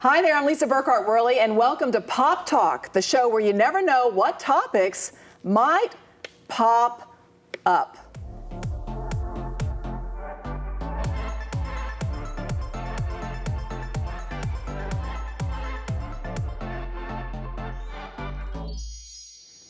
Hi there, I'm Lisa Burkhardt Worley, and welcome to Pop Talk, the show where you never know what topics might pop up.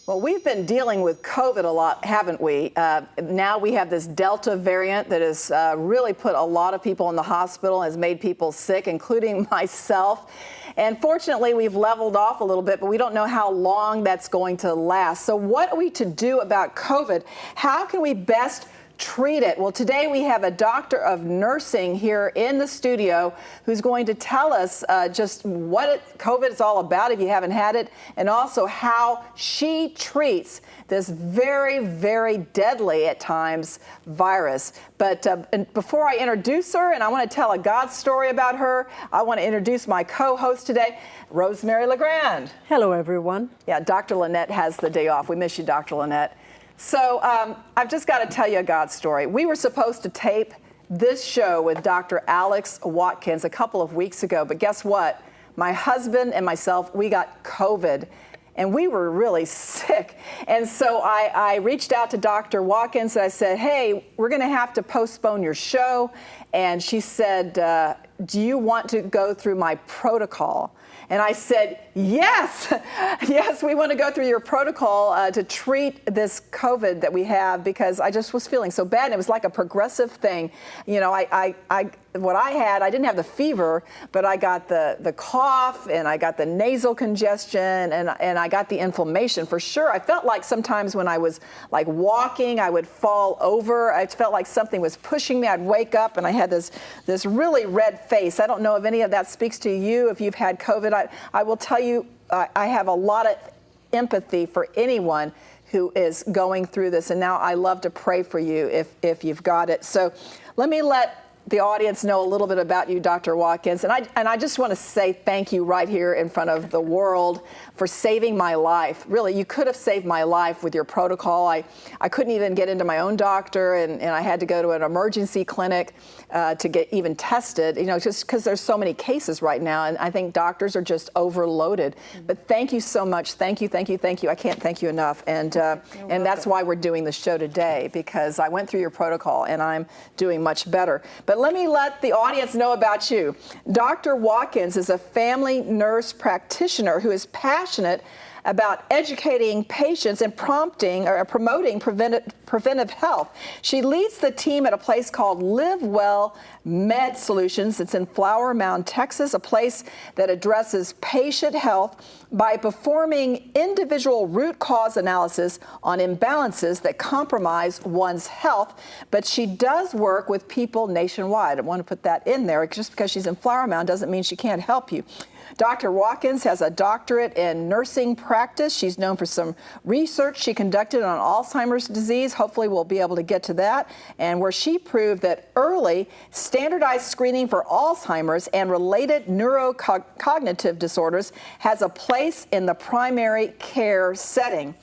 Well, we've been dealing with COVID a lot, haven't we? Now we have this Delta variant that has really put a lot of people in the hospital, has made people sick, including myself. And fortunately, we've leveled off a little bit, but we don't know how long that's going to last. So what are we to do about COVID? How can we best treat it? Well, today we have a doctor of nursing here in the studio who's going to tell us just what COVID is all about if you haven't had it, and also how she treats this very, very deadly at times virus. But before I introduce her, and I want to tell a God story about her, I want to introduce my co-host today, Rosemary Legrand. Hello, everyone. Yeah, Dr. Lynette has the day off. We miss you, Dr. Lynette. So I've just got to tell you a God story. We were supposed to tape this show with Dr. Alex Watkins a couple of weeks ago, but guess what? My husband and myself, we got COVID, and we were really sick. And so I reached out to Dr. Watkins and I said, hey, we're going to have to postpone your show. And she said, do you want to go through my protocol? And I said, yes, yes, we want to go through your protocol to treat this COVID that we have, because I just was feeling so bad. And it was like a progressive thing. You know, what I had, I didn't have the fever, but I got the cough, and I got the nasal congestion, and I got the inflammation for sure. I felt like sometimes when I was like walking, I would fall over. I felt like something was pushing me. I'd wake up and I had this really red face. I don't know if any of that speaks to you if you've had COVID. I will tell you, I have a lot of empathy for anyone who is going through this, and now I love to pray for you if you've got it. So let me let the audience know a little bit about you, Dr. Watkins. And I just want to say thank you right here in front of the world for saving my life. Really, you could have saved my life with your protocol. I couldn't even get into my own doctor, and I had to go to an emergency clinic to get even tested, you know, just because there's so many cases right now. And I think doctors are just overloaded. But thank you so much. Thank you, thank you, thank you. I can't thank you enough. And that's why we're doing the show today, because I went through your protocol and I'm doing much better. But let me let the audience know about you. Dr. Watkins is a family nurse practitioner who is passionate about educating patients and promoting preventive health. She leads the team at a place called Live Well Med Solutions. It's in Flower Mound, Texas, a place that addresses patient health by performing individual root cause analysis on imbalances that compromise one's health. But she does work with people nationwide. I want to put that in there. Just because she's in Flower Mound doesn't mean she can't help you. Dr. Watkins has a doctorate in nursing practice. She's known for some research she conducted on Alzheimer's disease. Hopefully we'll be able to get to that. And where she proved that early standardized screening for Alzheimer's and related neurocognitive disorders has a place in the primary care setting.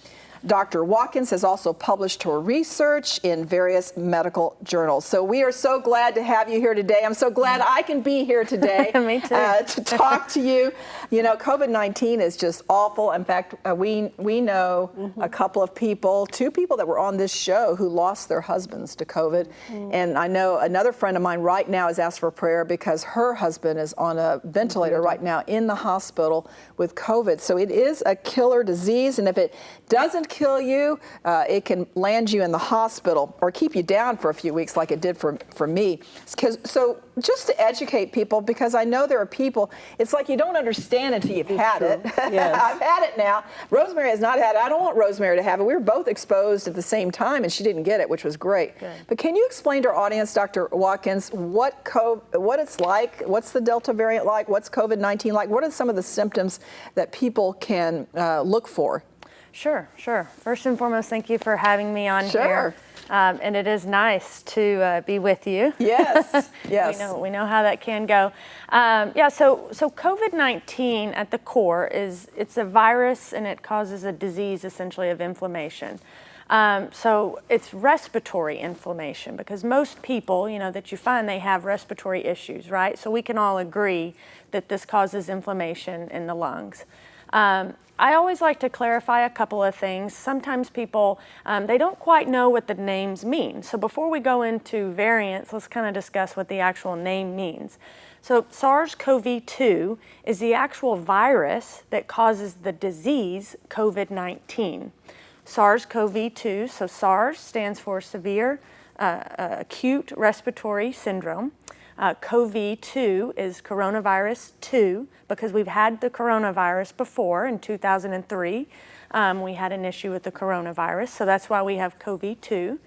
Dr. Watkins has also published her research in various medical journals. So we are so glad to have you here today. I'm so glad I can be here today Me too. To talk to you. You know, COVID-19 is just awful. In fact, we know a couple of people, two people that were on this show who lost their husbands to COVID. And I know another friend of mine right now has asked for prayer because her husband is on a ventilator right now in the hospital with COVID. So it is a killer disease, and if it doesn't kill you, it can land you in the hospital or keep you down for a few weeks like it did for me. So just to educate people, because I know there are people, it's like you don't understand until you've had it. Yes. I've had it now. Rosemary has not had it. I don't want Rosemary to have it. We were both exposed at the same time, and she didn't get it, which was great. Good. But can you explain to our audience, Dr. Watkins, what it's like? What's the Delta variant like? What's COVID-19 like? What are some of the symptoms that people can look for? Sure. First and foremost, thank you for having me on here. And it is nice to be with you. Yes, yes. We know how that can go. So COVID-19 at the core it's a virus, and it causes a disease essentially of inflammation. So it's respiratory inflammation, because most people, that you find, they have respiratory issues, right? So we can all agree that this causes inflammation in the lungs. I always like to clarify a couple of things. Sometimes people, they don't quite know what the names mean. So before we go into variants, let's kind of discuss what the actual name means. So SARS-CoV-2 is the actual virus that causes the disease COVID-19. SARS-CoV-2, so SARS stands for severe acute respiratory syndrome. CoV-2 is coronavirus 2, because we've had the coronavirus before in 2003. We had an issue with the coronavirus, so that's why we have CoV-2.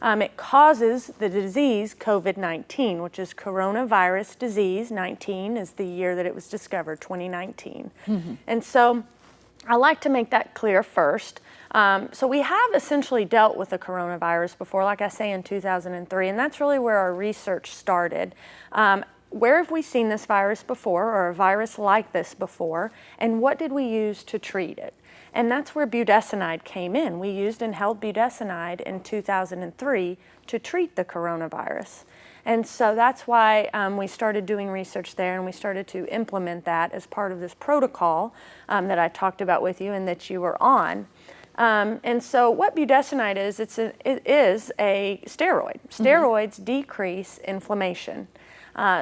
It causes the disease COVID-19, which is coronavirus disease. 19 is the year that it was discovered, 2019. And so I like to make that clear first. So we have essentially dealt with the coronavirus before, like I say, in 2003, and that's really where our research started. Where have we seen this virus before, or a virus like this before, and what did we use to treat it? And that's where budesonide came in. We used inhaled budesonide in 2003 to treat the coronavirus. And so that's why we started doing research there, and we started to implement that as part of this protocol that I talked about with you and that you were on. And so what budesonide is, it is a steroid. Steroids decrease inflammation.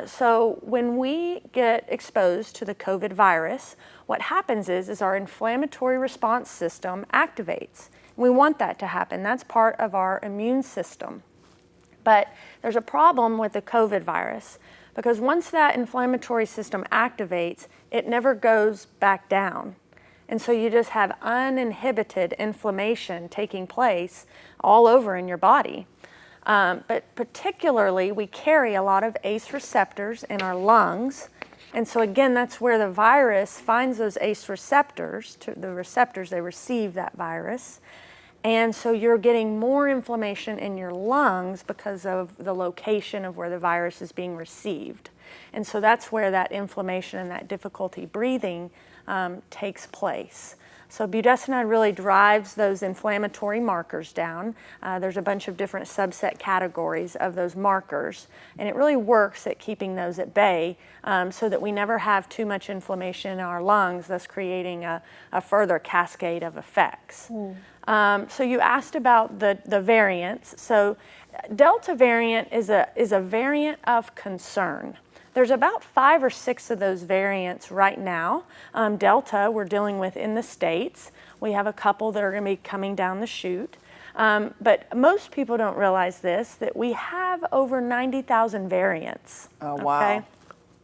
So when we get exposed to the COVID virus, what happens is our inflammatory response system activates. We want that to happen. That's part of our immune system. But there's a problem with the COVID virus, because once that inflammatory system activates, it never goes back down. And so you just have uninhibited inflammation taking place all over in your body. But particularly, we carry a lot of ACE receptors in our lungs. And so again, that's where the virus finds those ACE receptors, they receive that virus. And so you're getting more inflammation in your lungs because of the location of where the virus is being received. And so that's where that inflammation and that difficulty breathing takes place. So budesonide really drives those inflammatory markers down. There's a bunch of different subset categories of those markers, and it really works at keeping those at bay so that we never have too much inflammation in our lungs, thus creating a further cascade of effects. So you asked about the variants. So Delta variant is a variant of concern. There's about 5 or 6 of those variants right now. Delta we're dealing with in the States. We have a couple that are going to be coming down the chute. But most people don't realize this, that we have over 90,000 variants. Oh, wow. Okay?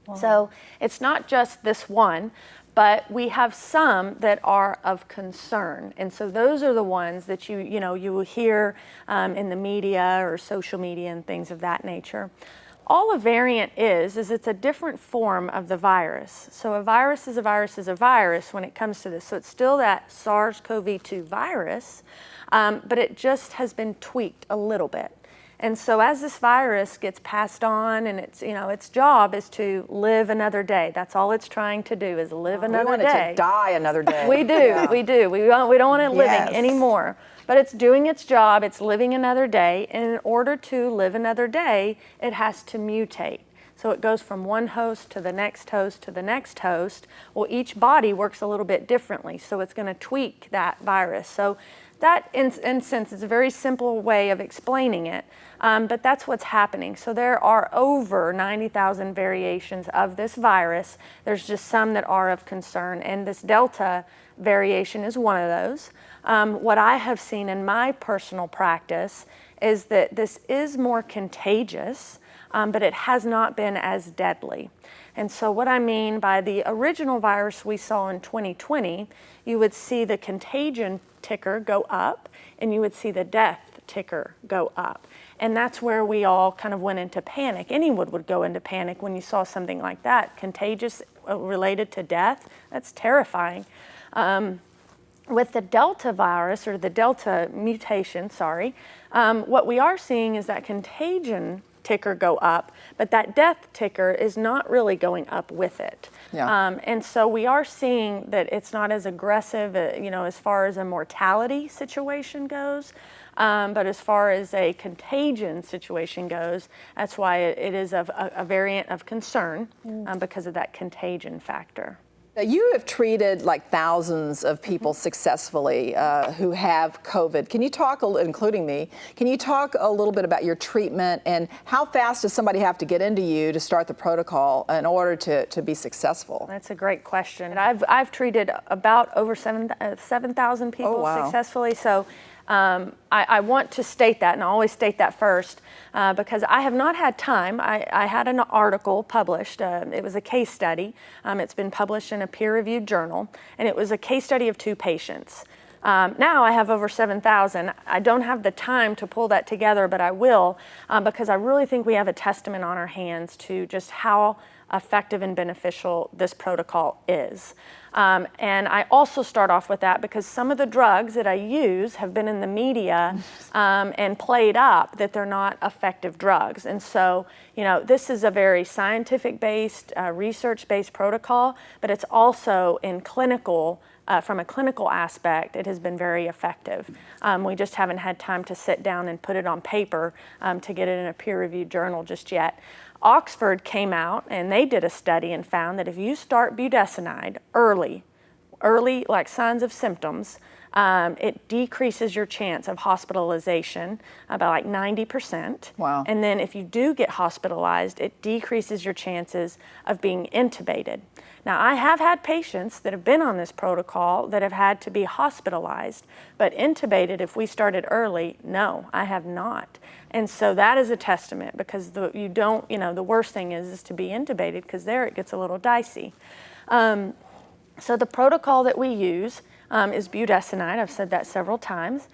Wow. So it's not just this one, but we have some that are of concern. And so those are the ones that you will hear in the media or social media and things of that nature. All a variant is it's a different form of the virus. So a virus is a virus is a virus when it comes to this. So it's still that SARS-CoV-2 virus, but it just has been tweaked a little bit. And so as this virus gets passed on, and its job is to live another day. That's all it's trying to do, is live another day. We want it to die another day. We do, yeah. We do. We don't want it living anymore. But it's doing its job, it's living another day, and in order to live another day, it has to mutate. So it goes from one host to the next host to the next host. Well, each body works a little bit differently, so it's going to tweak that virus. So that, in sense, is a very simple way of explaining it, but that's what's happening. So there are over 90,000 variations of this virus. There's just some that are of concern, and this Delta variation is one of those. What I have seen in my personal practice is that this is more contagious, but it has not been as deadly. And so what I mean by the original virus we saw in 2020, you would see the contagion ticker go up, and you would see the death ticker go up. And that's where we all kind of went into panic. Anyone would go into panic when you saw something like that. Contagious related to death, that's terrifying. With the Delta virus, or the Delta mutation, what we are seeing is that contagion ticker go up, but that death ticker is not really going up with it. Yeah. And so we are seeing that it's not as aggressive, as far as a mortality situation goes. But as far as a contagion situation goes, that's why it is a variant of concern because of that contagion factor. Now, you have treated like thousands of people successfully who have COVID. Can you talk, including me, can you talk a little bit about your treatment and how fast does somebody have to get into you to start the protocol in order to be successful? That's a great question. I've treated about over 7,000 people successfully. So I want to state that, and I always state that first, because I have not had time. I had an article published. It was a case study. It's been published in a peer-reviewed journal, and it was a case study of 2 patients. Now I have over 7,000. I don't have the time to pull that together, but I will, because I really think we have a testament on our hands to just how effective and beneficial this protocol is. And I also start off with that because some of the drugs that I use have been in the media and played up that they're not effective drugs. And so, this is a very scientific-based, research-based protocol, but it's also in clinical, from a clinical aspect, it has been very effective. We just haven't had time to sit down and put it on paper to get it in a peer-reviewed journal just yet. Oxford came out and they did a study and found that if you start budesonide early like signs of symptoms, it decreases your chance of hospitalization by like 90%. Wow. And then if you do get hospitalized, it decreases your chances of being intubated. Now, I have had patients that have been on this protocol that have had to be hospitalized, but intubated, if we started early, no, I have not. And so that is a testament because the worst thing is to be intubated because there it gets a little dicey. So the protocol that we use is budesonide. I've said that several times.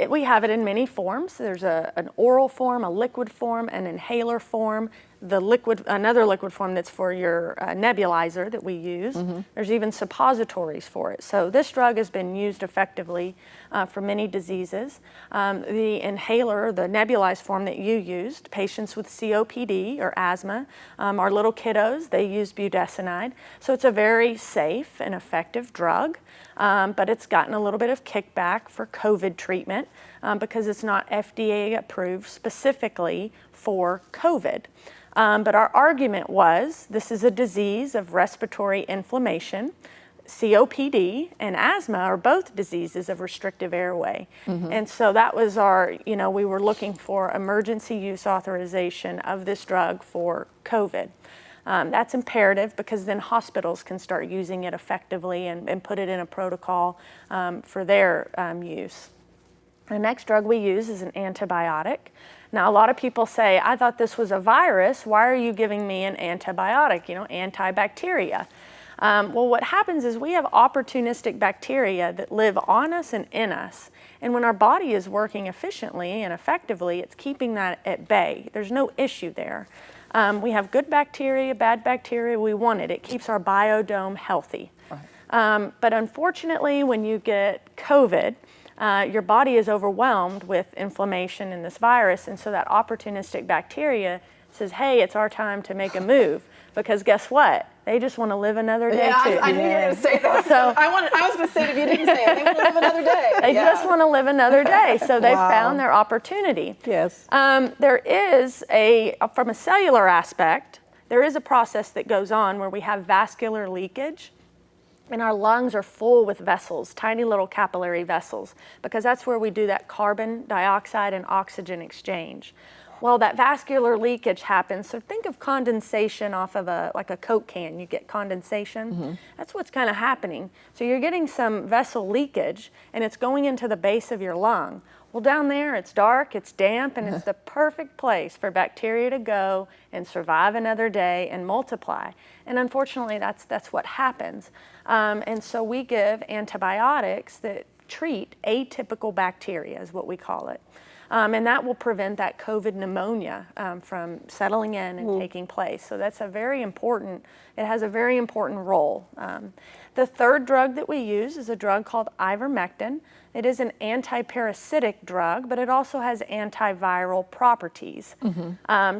We have it in many forms. There's an oral form, a liquid form, an inhaler form, another liquid form that's for your nebulizer that we use. There's even suppositories for it. So this drug has been used effectively for many diseases. The inhaler, the nebulized form that you used, patients with COPD or asthma, our little kiddos, they use budesonide. So it's a very safe and effective drug, but it's gotten a little bit of kickback for COVID treatment because it's not FDA approved specifically for COVID. But our argument was this is a disease of respiratory inflammation. COPD and asthma are both diseases of restrictive airway. And so that was we were looking for emergency use authorization of this drug for COVID. That's imperative because then hospitals can start using it effectively and put it in a protocol for their use. The next drug we use is an antibiotic. Now, a lot of people say, I thought this was a virus. Why are you giving me an antibiotic, antibacteria? Well, what happens is we have opportunistic bacteria that live on us and in us. And when our body is working efficiently and effectively, it's keeping that at bay. There's no issue there. We have good bacteria, bad bacteria. We want it. It keeps our biodome healthy. Right. But unfortunately, when you get COVID, your body is overwhelmed with inflammation in this virus, and so that opportunistic bacteria says, hey, it's our time to make a move, because guess what? They just want to live another day too. I knew you were going to say that. So I was going to say it if you didn't say it. They want to live another day. They just want to live another day, so they found their opportunity. Yes. There is from a cellular aspect, there is a process that goes on where we have vascular leakage. And our lungs are full with vessels, tiny little capillary vessels, because that's where we do that carbon dioxide and oxygen exchange. Well, that vascular leakage happens. So think of condensation off of like a Coke can. You get condensation. That's what's kind of happening. So you're getting some vessel leakage, and it's going into the base of your lung. Well, down there, it's dark, it's damp, and it's the perfect place for bacteria to go and survive another day and multiply. And unfortunately, that's what happens. And so we give antibiotics that treat atypical bacteria, is what we call it. And that will prevent that COVID pneumonia from settling in and taking place. So that's it has a very important role. The third drug that we use is a drug called ivermectin. It is an antiparasitic drug, but it also has antiviral properties.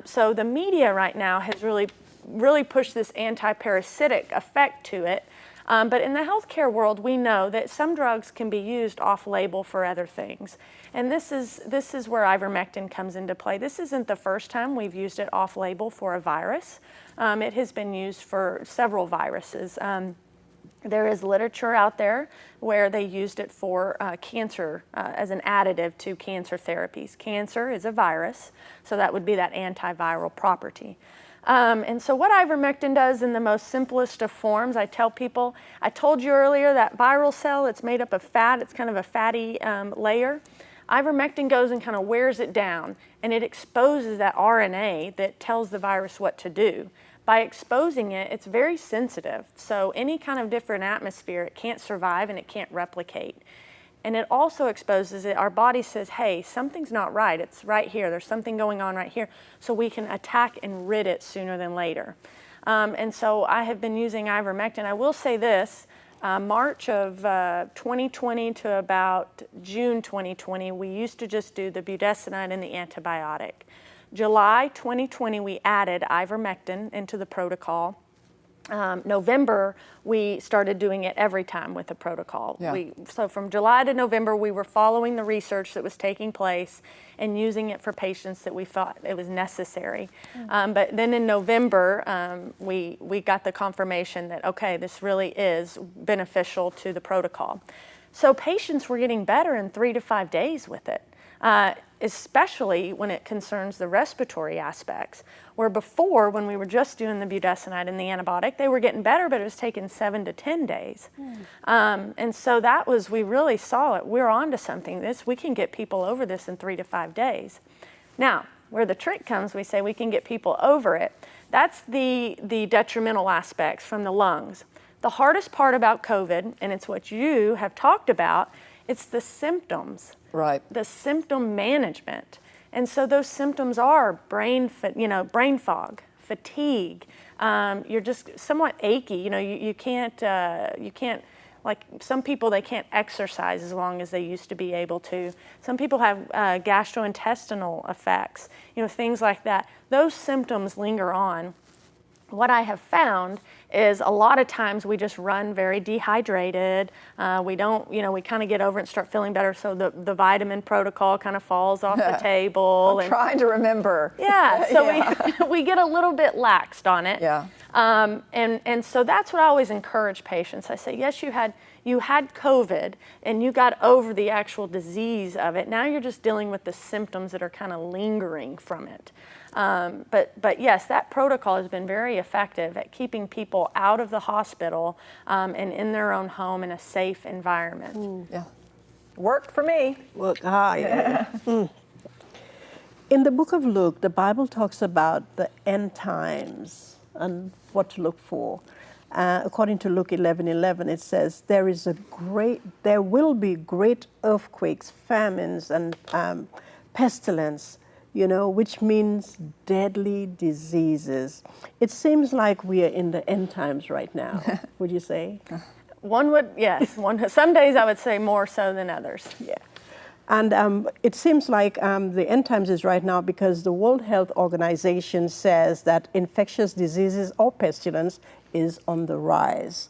So the media right now has really pushed this antiparasitic effect to it. But in the healthcare world, we know that some drugs can be used off-label for other things. And this is where ivermectin comes into play. This isn't the first time we've used it off-label for a virus. It has been used for several viruses. There is literature out there where they used it for cancer as an additive to cancer therapies. Cancer is a virus, so that would be that antiviral property. And so what ivermectin does in the most simplest of forms, I tell people, I told you earlier that viral cell, it's made up of fat, it's kind of a fatty layer. Ivermectin goes and kind of wears it down, and it exposes that RNA that tells the virus what to do. By exposing it, it's very sensitive. So any kind of different atmosphere, it can't survive and it can't replicate. And it also exposes it. Our body says, hey, something's not right. It's right here. There's something going on right here. So we can attack and rid it sooner than later. And so I have been using ivermectin. I will say this, March of 2020 to about June 2020, we used to just do the budesonide and the antibiotic. July 2020, we added ivermectin into the protocol. November, we started doing it every time with the protocol. Yeah. So from July to November, we were following the research that was taking place and using it for patients that we thought it was necessary. But then in November, we got the confirmation that, okay, this really is beneficial to the protocol. So patients were getting better in 3 to 5 days with it. Especially when it concerns the respiratory aspects, where before, when we were just doing the budesonide and the antibiotic, they were getting better, but it was taking 7 to 10 days. And so we really saw it. We're onto something. We can get people over this in 3 to 5 days. Now, where the trick comes, we say we can get people over it. That's the detrimental aspects from the lungs. The hardest part about COVID, and it's what you have talked about, it's the symptoms. Right. The symptom management. And so those symptoms are brain fog, fatigue. You're just somewhat achy. You can't, like some people, they can't exercise as long as they used to be able to. Some people have gastrointestinal effects, things like that. Those symptoms linger on. What I have found is a lot of times we just run very dehydrated. We don't, we kind of get over it and start feeling better. So the vitamin protocol kind of falls off the table. I'm trying to remember. Yeah, so we get a little bit laxed on it. Yeah. And so that's what I always encourage patients. I say, yes, you had COVID and you got over the actual disease of it. Now you're just dealing with the symptoms that are kind of lingering from it. But yes, that protocol has been very effective at keeping people out of the hospital and in their own home in a safe environment. Yeah, worked for me. In the book of Luke, the Bible talks about the end times and what to look for. According to Luke 11:11, it says there will be great earthquakes, famines, and pestilence. Which means deadly diseases. It seems like we are in the end times right now, would you say? Yes. Some days I would say more so than others. Yeah. And it seems like the end times is right now because the World Health Organization says that infectious diseases or pestilence is on the rise.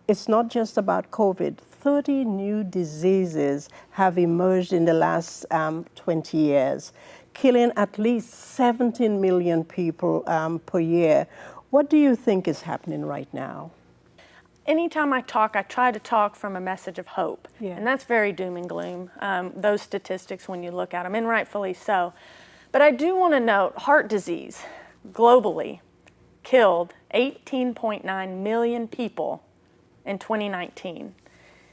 It's not just about COVID. 30 new diseases have emerged in the last 20 years, killing at least 17 million people per year. What do you think is happening right now? Anytime I talk, I try to talk from a message of hope. Yeah. And that's very doom and gloom, those statistics when you look at them, and rightfully so. But I do want to note heart disease globally killed 18.9 million people in 2019.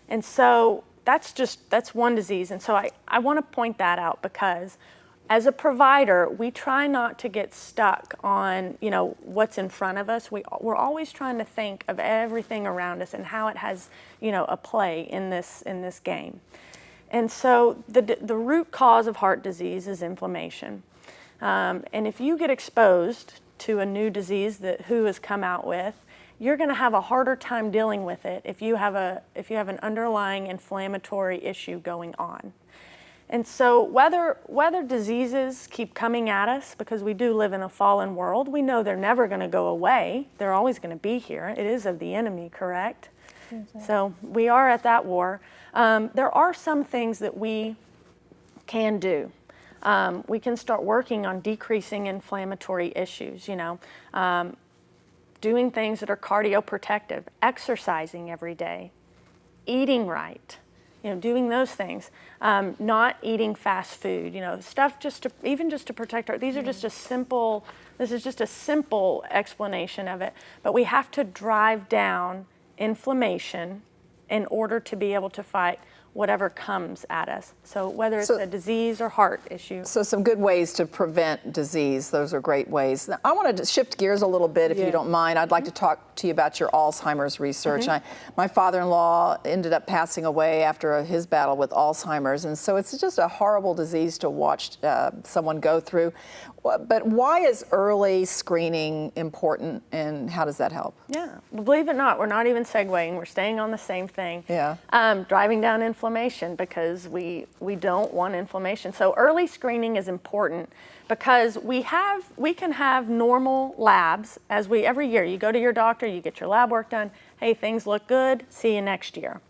And so that's one disease. And so I want to point that out because as a provider, we try not to get stuck on, what's in front of us. We're always trying to think of everything around us and how it has, a play in this game. And so the root cause of heart disease is inflammation. And if you get exposed to a new disease that WHO has come out with, you're going to have a harder time dealing with it if you have an underlying inflammatory issue going on. And so whether diseases keep coming at us, because we do live in a fallen world, we know they're never going to go away. They're always going to be here. It is of the enemy, correct? Exactly. So we are at that war. There are some things that we can do. We can start working on decreasing inflammatory issues, doing things that are cardioprotective, exercising every day, eating right, doing those things, not eating fast food, stuff just to protect these are just this is just a simple explanation of it, but we have to drive down inflammation in order to be able to fight whatever comes at us. So whether it's a disease or heart issue. So some good ways to prevent disease. Those are great ways. Now, I want to shift gears a little bit, if you don't mind. I'd like to talk to you about your Alzheimer's research. My father-in-law ended up passing away after his battle with Alzheimer's, and so it's just a horrible disease to watch someone go through. But why is early screening important, and how does that help? Yeah, well, believe it or not, we're not even segueing. We're staying on the same thing. Yeah. Driving down inflammation, because we don't want inflammation. So early screening is important because we can have normal labs every year. You go to your doctor, you get your lab work done. Hey, things look good. See you next year.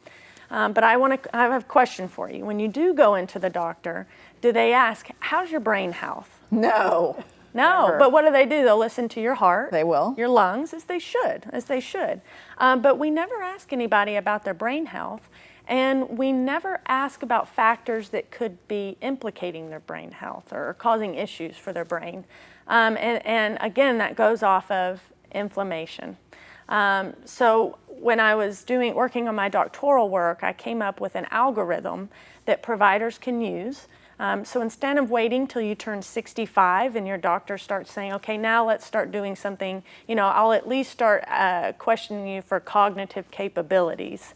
But I have a question for you. When you do go into the doctor, do they ask, how's your brain health? No. No, Never. but what do? They'll listen to your heart. They will. Your lungs, as they should. But we never ask anybody about their brain health, and we never ask about factors that could be implicating their brain health or causing issues for their brain. And again, that goes off of inflammation. So when I was working on my doctoral work, I came up with an algorithm that providers can use. So instead of waiting till you turn 65 and your doctor starts saying, okay, now let's start doing something, I'll at least start questioning you for cognitive capabilities.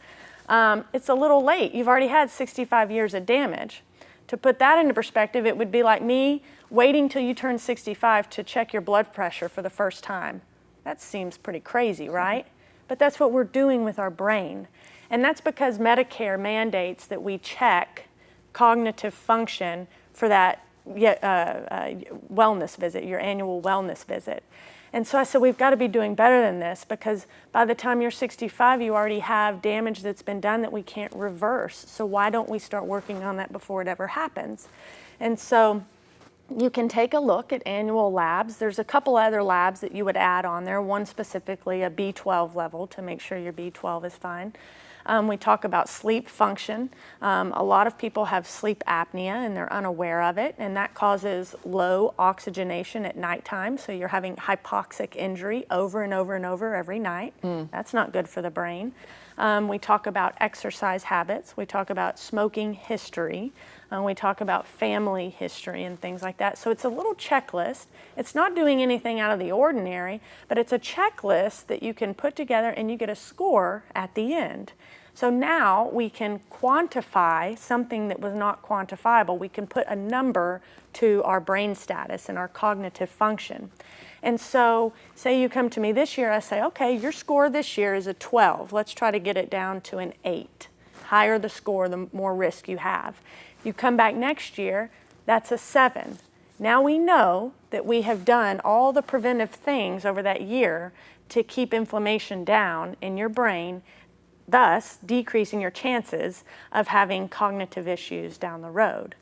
It's a little late. You've already had 65 years of damage. To put that into perspective, it would be like me waiting till you turn 65 to check your blood pressure for the first time. That seems pretty crazy, right? But that's what we're doing with our brain. And that's because Medicare mandates that we check cognitive function for that wellness visit, your annual wellness visit. And so I said, we've got to be doing better than this, because by the time you're 65, you already have damage that's been done that we can't reverse. So why don't we start working on that before it ever happens? And so you can take a look at annual labs. There's a couple other labs that you would add on there, one specifically a B12 level to make sure your B12 is fine. We talk about sleep function. A lot of people have sleep apnea and they're unaware of it, and that causes low oxygenation at nighttime. So you're having hypoxic injury over and over and over every night. That's not good for the brain. We talk about exercise habits. We talk about smoking history. We talk about family history and things like that. So it's a little checklist. It's not doing anything out of the ordinary, but it's a checklist that you can put together and you get a score at the end. So now we can quantify something that was not quantifiable. We can put a number to our brain status and our cognitive function. And so say you come to me this year, I say, okay, your score this year is a 12. Let's try to get it down to an 8. Higher the score, the more risk you have. You come back next year, that's a 7. Now we know that we have done all the preventive things over that year to keep inflammation down in your brain, thus decreasing your chances of having cognitive issues down the road.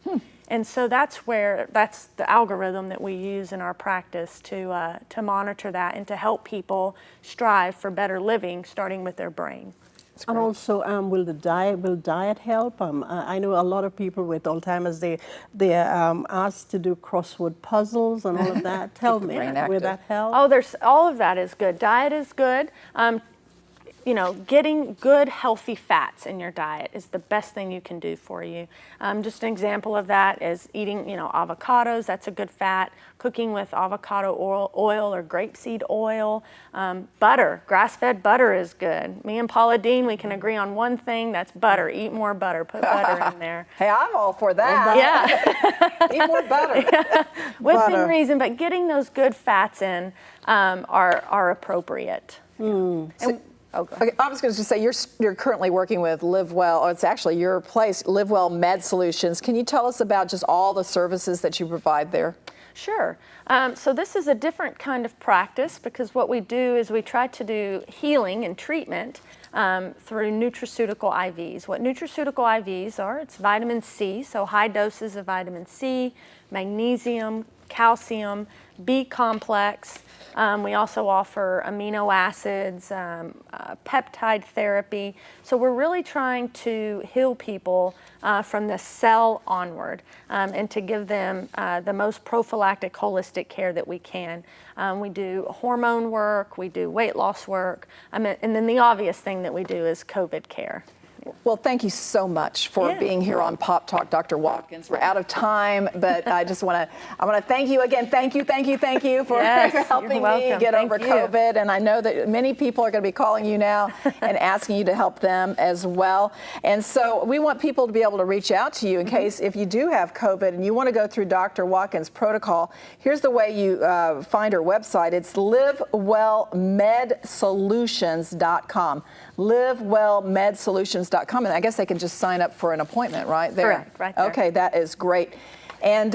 And so that's the algorithm that we use in our practice to monitor that and to help people strive for better living, starting with their brain. And also, will diet help? I know a lot of people with Alzheimer's, they are asked to do crossword puzzles and all of that. Tell me, will that help? Oh, all of that is good. Diet is good. getting good, healthy fats in your diet is the best thing you can do for you. Just an example of that is eating, avocados. That's a good fat. Cooking with avocado oil or grapeseed oil. Butter, grass-fed butter is good. Me and Paula Dean, we can agree on one thing. That's butter. Eat more butter. Put butter in there. Hey, I'm all for that. Yeah. Eat more butter. Within reason, but getting those good fats in are appropriate. Okay, I was going to say you're currently working with Live Well, or it's actually your place, Live Well Med Solutions. Can you tell us about just all the services that you provide there? Sure. So this is a different kind of practice because what we do is we try to do healing and treatment through nutraceutical IVs. What nutraceutical IVs are, it's vitamin C, so high doses of vitamin C, magnesium, calcium, B complex. We also offer amino acids, peptide therapy. So we're really trying to heal people from the cell onward and to give them the most prophylactic, holistic care that we can. We do hormone work, we do weight loss work, and then the obvious thing that we do is COVID care. Well, thank you so much for being here on Pop Talk, Dr. Watkins. We're out of time, but I want to thank you again. Thank you for helping me get over COVID. And I know that many people are going to be calling you now and asking you to help them as well. And so we want people to be able to reach out to you in case if you do have COVID and you want to go through Dr. Watkins' protocol. Here's the way you find her website. It's livewellmedsolutions.com. livewellmedsolutions.com, and I guess they can just sign up for an appointment right there. Correct, right there. Okay, that is great. And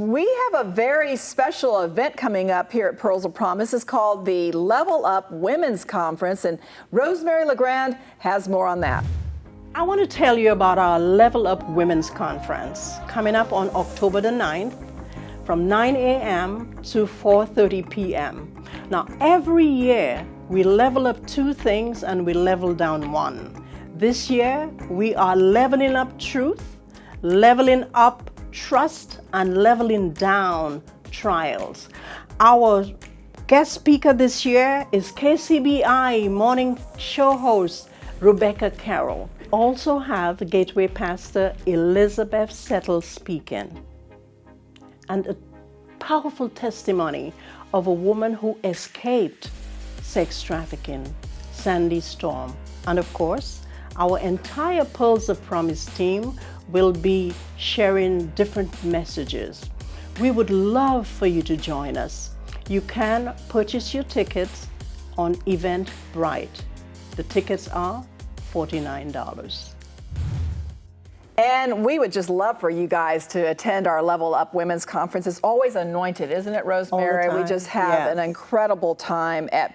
we have a very special event coming up here at Pearls of Promise. It's called the Level Up Women's Conference, and Rosemary Legrand has more on that. I want to tell you about our Level Up Women's Conference coming up on October the 9th from 9 a.m. to 4:30 p.m. Now, every year we level up 2 things and we level down 1. This year we are leveling up truth, leveling up trust, and leveling down trials. Our guest speaker this year is KCBI morning show host Rebecca Carroll. Also have Gateway Pastor Elizabeth Settle speaking. And a powerful testimony of a woman who escaped sex trafficking, Sandy Storm. And of course, our entire Pearls of Promise team will be sharing different messages. We would love for you to join us. You can purchase your tickets on Eventbrite. The tickets are $49. And we would just love for you guys to attend our Level Up Women's Conference. It's always anointed, isn't it, Rosemary? All the time. We just have an incredible time at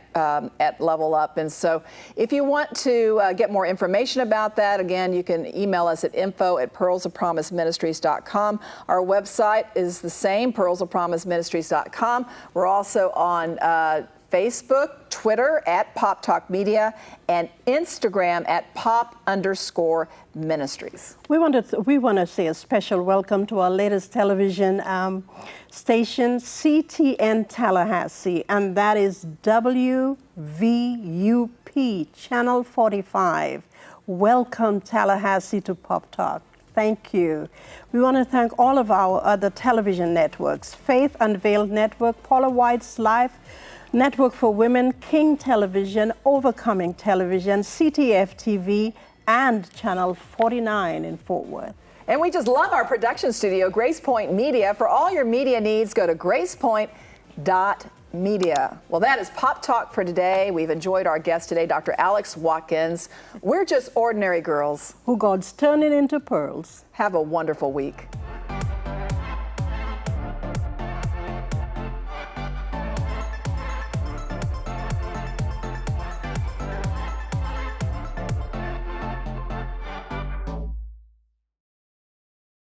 Level Up. And so if you want to get more information about that, again, you can email us at info@pearlsofpromiseministries.com. Our website is the same, pearlsofpromiseministries.com. We're also on Facebook, Twitter at Pop Talk Media, and Instagram at pop_ministries. We want to say a special welcome to our latest television station, CTN Tallahassee, and that is WVUP, Channel 45. Welcome, Tallahassee, to Pop Talk. Thank you. We want to thank all of our other television networks, Faith Unveiled Network, Paula White's Life Network for Women, King Television, Overcoming Television, CTF TV, and Channel 49 in Fort Worth. And we just love our production studio, Grace Point Media. For all your media needs, go to gracepoint.media. Well, that is Pop Talk for today. We've enjoyed our guest today, Dr. Alex Watkins. We're just ordinary girls who God's turning into pearls. Have a wonderful week.